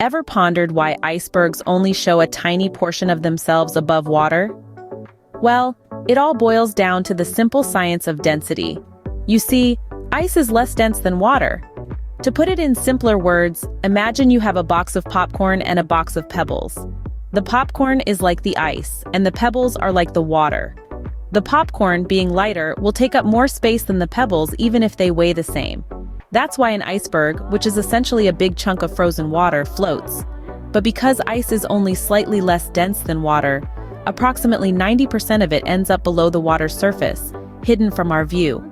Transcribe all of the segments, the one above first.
Ever pondered why icebergs only show a tiny portion of themselves above water? Well, it all boils down to the simple science of density. You see, ice is less dense than water. To put it in simpler words, imagine you have a box of popcorn and a box of pebbles. The popcorn is like the ice, and the pebbles are like the water. The popcorn, being lighter, will take up more space than the pebbles even if they weigh the same. That's why an iceberg, which is essentially a big chunk of frozen water, floats. But because ice is only slightly less dense than water, approximately 90% of it ends up below the water's surface, hidden from our view.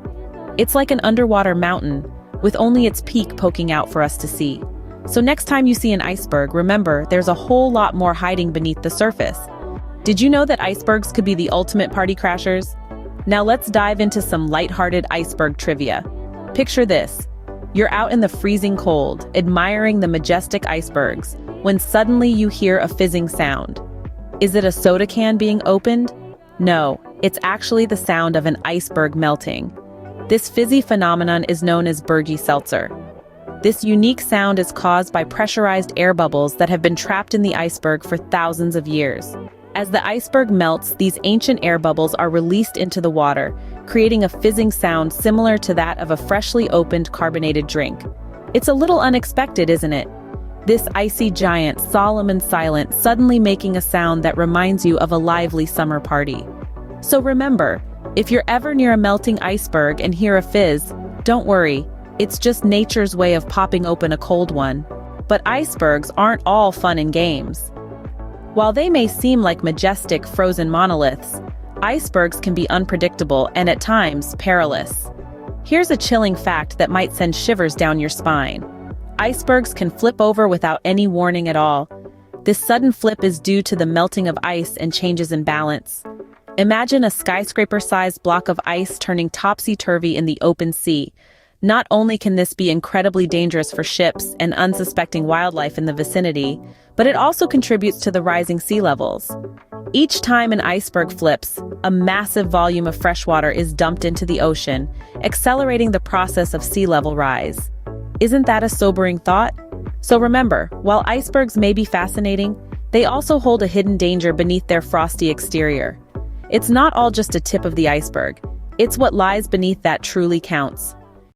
It's like an underwater mountain, with only its peak poking out for us to see. So next time you see an iceberg, remember there's a whole lot more hiding beneath the surface. Did you know that icebergs could be the ultimate party crashers? Now let's dive into some lighthearted iceberg trivia. Picture this. You're out in the freezing cold, admiring the majestic icebergs, when suddenly you hear a fizzing sound. Is it a soda can being opened? No, it's actually the sound of an iceberg melting. This fizzy phenomenon is known as bergy seltzer. This unique sound is caused by pressurized air bubbles that have been trapped in the iceberg for thousands of years. As the iceberg melts, these ancient air bubbles are released into the water, creating a fizzing sound similar to that of a freshly opened carbonated drink. It's a little unexpected, isn't it? This icy giant, solemn and silent, suddenly making a sound that reminds you of a lively summer party. So remember, if you're ever near a melting iceberg and hear a fizz, don't worry, it's just nature's way of popping open a cold one. But icebergs aren't all fun and games. While they may seem like majestic, frozen monoliths, icebergs can be unpredictable and at times perilous. Here's a chilling fact that might send shivers down your spine. Icebergs can flip over without any warning at all. This sudden flip is due to the melting of ice and changes in balance. Imagine a skyscraper-sized block of ice turning topsy-turvy in the open sea. Not only can this be incredibly dangerous for ships and unsuspecting wildlife in the vicinity, but it also contributes to the rising sea levels. Each time an iceberg flips, a massive volume of fresh water is dumped into the ocean, accelerating the process of sea level rise. Isn't that a sobering thought? So remember, while icebergs may be fascinating, they also hold a hidden danger beneath their frosty exterior. It's not all just a tip of the iceberg. It's what lies beneath that truly counts.